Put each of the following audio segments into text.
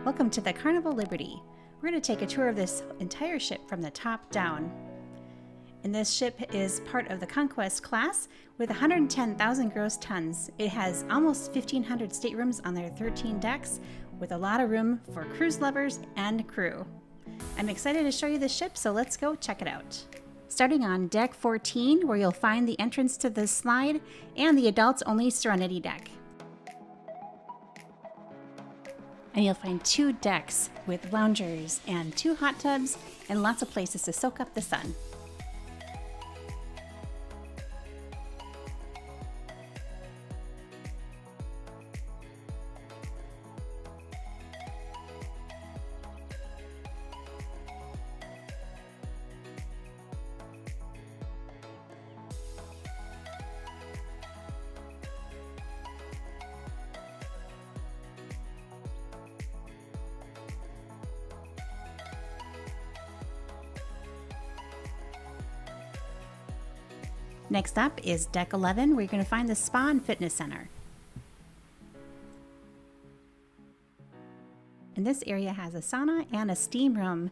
Welcome to the Carnival Liberty. We're going to take a tour of this entire ship from the top down. And this ship is part of the Conquest class with 110,000 gross tons. It has almost 1,500 staterooms on their 13 decks with a lot of room for cruise lovers and crew. I'm excited to show you the ship, so let's go check it out. Starting on deck 14, where you'll find the entrance to the slide and the adults only Serenity deck. And you'll find 2 decks with loungers and 2 hot tubs and lots of places to soak up the sun. Next up is deck 11, where you're going to find the Spa and Fitness Center. And this area has a sauna and a steam room.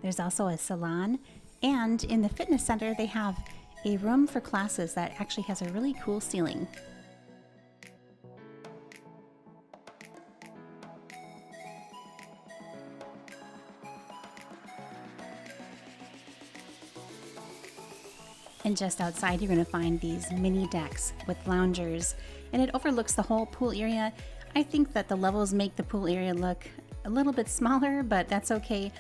There's also a salon, and in the fitness center they have a room for classes that actually has a really cool ceiling. And just outside you're going to find these mini decks with loungers, and it overlooks the whole pool area. I think that the levels make the pool area look a little bit smaller, but that's okay.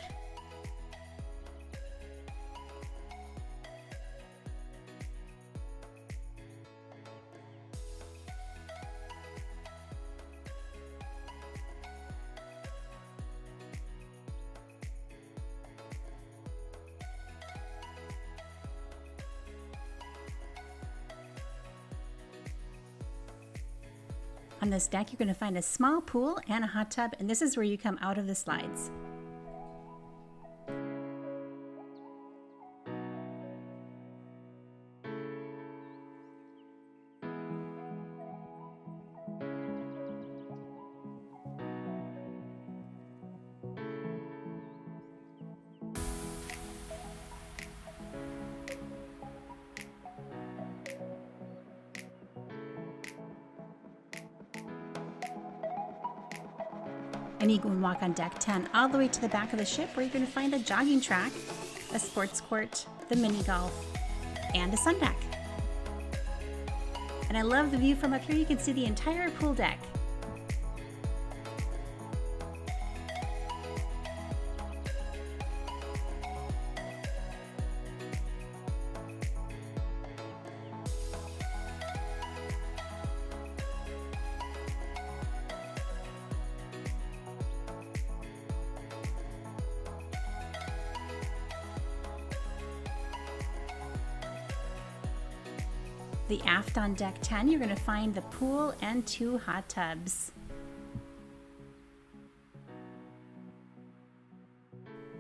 On this deck, you're going to find a small pool and a hot tub, and this is where you come out of the slides. And you can walk on deck 10 all the way to the back of the ship, where you're going to find a jogging track, a sports court, the mini golf, and a sun deck. And I love the view from up here. You can see the entire pool deck. The aft on deck 10, you're going to find the pool and 2 hot tubs.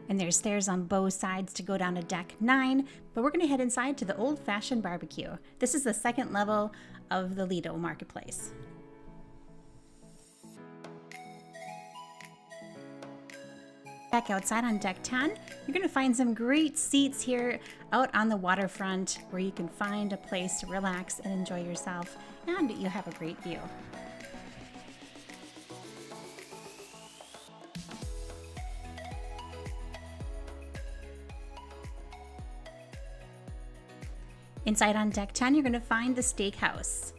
And there's stairs on both sides to go down to deck 9, but we're going to head inside to the old-fashioned barbecue. This is the second level of the Lido Marketplace. Back outside on deck 10, you're going to find some great seats here out on the waterfront, where you can find a place to relax and enjoy yourself, and you have a great view. Inside on deck 10, you're going to find the steakhouse.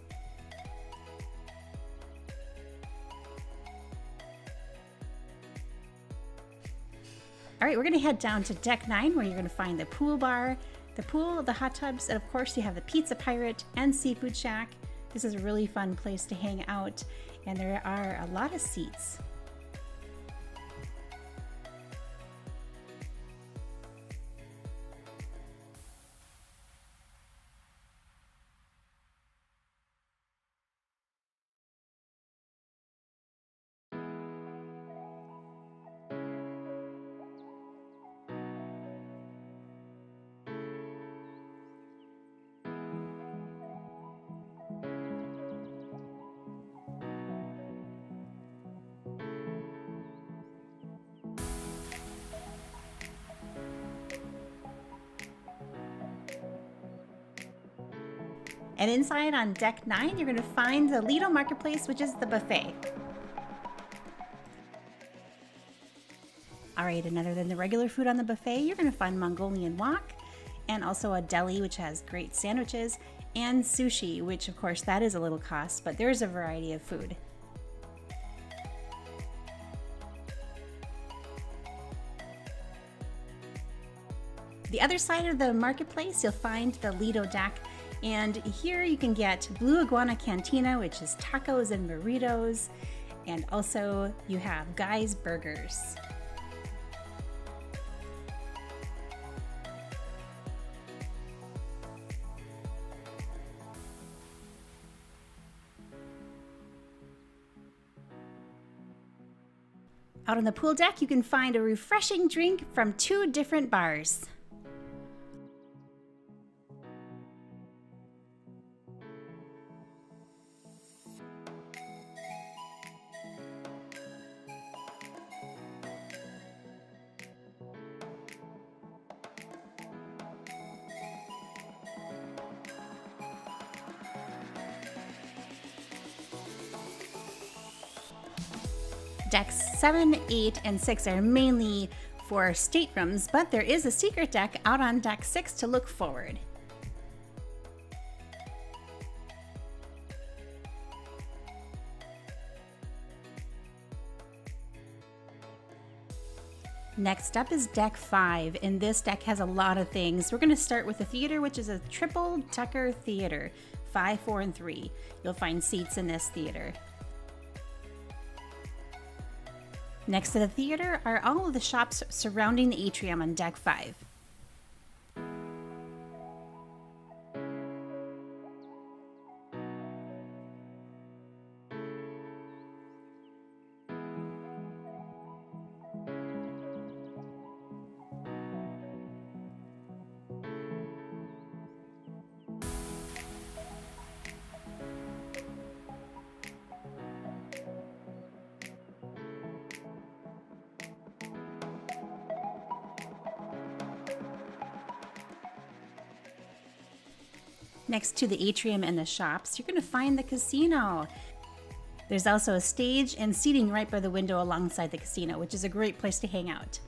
All right, we're going to head down to deck 9, where you're going to find the pool bar, the pool, the hot tubs, and of course you have the Pizza Pirate and Seafood Shack. This is a really fun place to hang out, and there are a lot of seats. And inside on deck 9, you're going to find the Lido Marketplace, which is the buffet. All right, and other than the regular food on the buffet, you're going to find Mongolian wok, and also a deli, which has great sandwiches, and sushi, which of course that is a little cost, but there's a variety of food. The other side of the marketplace, you'll find the Lido deck, and here you can get Blue Iguana Cantina, which is tacos and burritos, and also you have Guy's Burgers. Out on the pool deck, you can find a refreshing drink from 2 different bars. Decks 7, 8, and 6 are mainly for staterooms, but there is a secret deck out on deck 6 to look forward. Next up is deck 5, and this deck has a lot of things. We're going to start with the theater, which is a triple decker theater, 5, 4, and 3. You'll find seats in this theater. Next to the theater are all of the shops surrounding the atrium on deck 5. Next to the atrium and the shops, you're going to find the casino. There's also a stage and seating right by the window alongside the casino, which is a great place to hang out.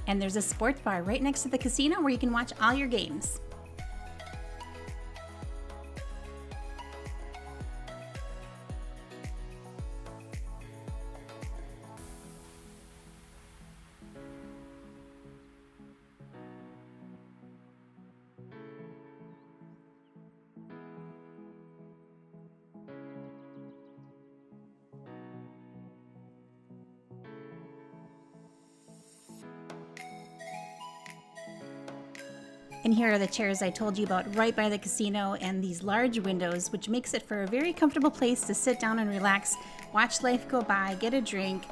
And there's a sports bar right next to the casino where you can watch all your games. And here are the chairs I told you about right by the casino and these large windows, which makes it for a very comfortable place to sit down and relax, watch life go by, get a drink.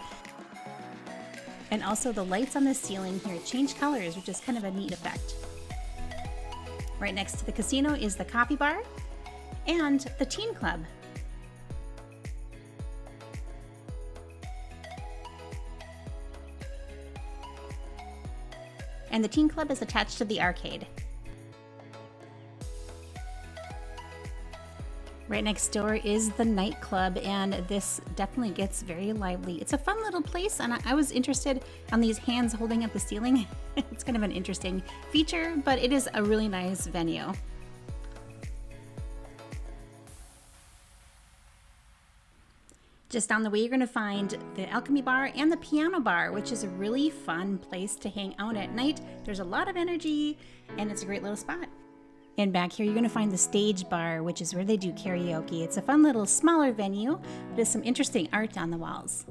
And also the lights on the ceiling here change colors, which is kind of a neat effect. Right next to the casino is the coffee bar and the teen club. And the teen club is attached to the arcade. Right next door is the nightclub, and this definitely gets very lively. It's a fun little place, and I was interested on these hands holding up the ceiling. It's kind of an interesting feature, but it is a really nice venue. Just down the way, you're going to find the Alchemy Bar and the Piano Bar, which is a really fun place to hang out at night. There's a lot of energy, and it's a great little spot. And back here, you're going to find the Stage Bar, which is where they do karaoke. It's a fun little smaller venue. There's some interesting art on the walls.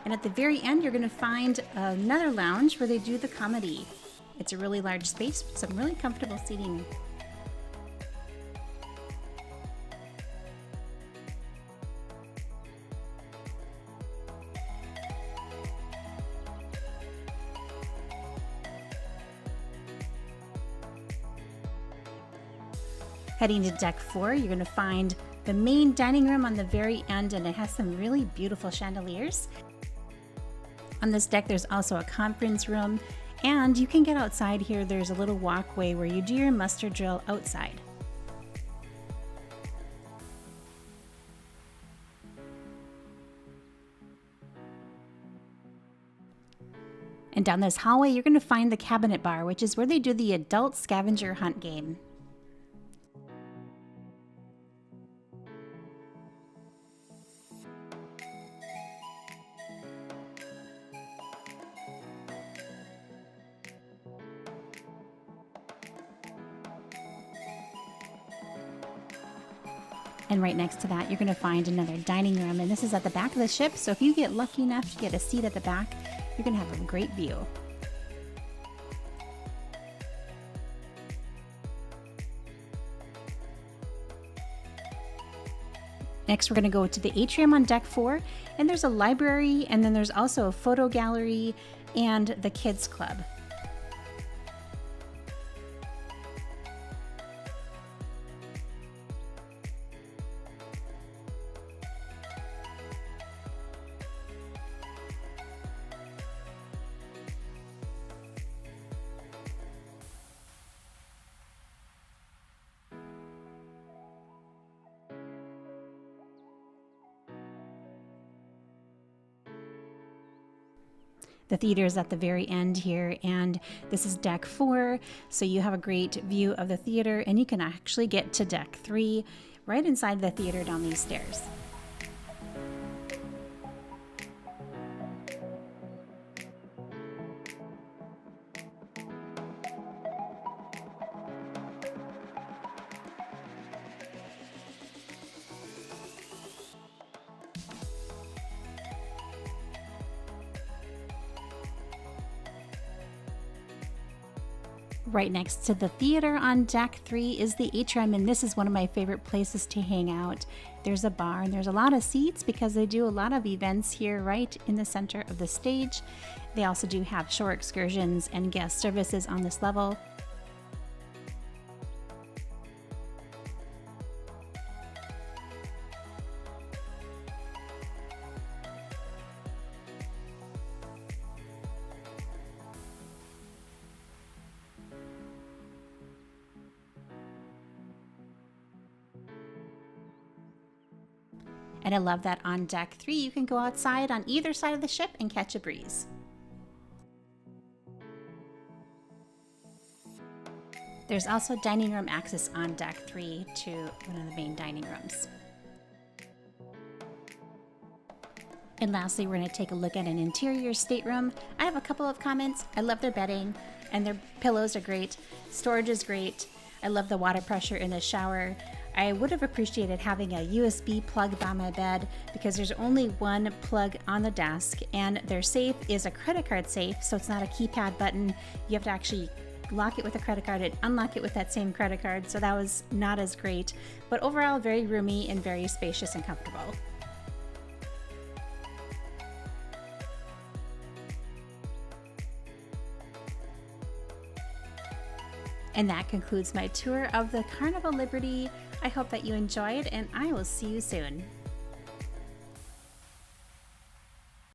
And at the very end, you're going to find another lounge where they do the comedy. It's a really large space with some really comfortable seating. Heading to deck 4, you're going to find the main dining room on the very end, and it has some really beautiful chandeliers. On this deck, there's also a conference room, and you can get outside here. There's a little walkway where you do your muster drill outside. And down this hallway, you're going to find the cabinet bar, which is where they do the adult scavenger hunt game. And right next to that, you're going to find another dining room, and this is at the back of the ship, so if you get lucky enough to get a seat at the back, you're going to have a great view. Next, we're going to go to the atrium on deck 4, and there's a library, and then there's also a photo gallery and the kids club. The theater is at the very end here, and this is deck 4, so you have a great view of the theater, and you can actually get to deck 3 right inside the theater down these stairs. Right next to the theater on deck 3 is the atrium, and this is one of my favorite places to hang out. There's a bar and there's a lot of seats because they do a lot of events here right in the center of the stage. They also do have shore excursions and guest services on this level. And I love that on deck 3, you can go outside on either side of the ship and catch a breeze. There's also dining room access on deck 3 to one of the main dining rooms. And lastly, we're going to take a look at an interior stateroom. I have a couple of comments. I love their bedding and their pillows are great. Storage is great. I love the water pressure in the shower. I would have appreciated having a USB plug by my bed because there's only one plug on the desk, and their safe is a credit card safe, so it's not a keypad button. You have to actually lock it with a credit card and unlock it with that same credit card, so that was not as great. But overall, very roomy and very spacious and comfortable. And that concludes my tour of the Carnival Liberty. I hope that you enjoyed, and I will see you soon.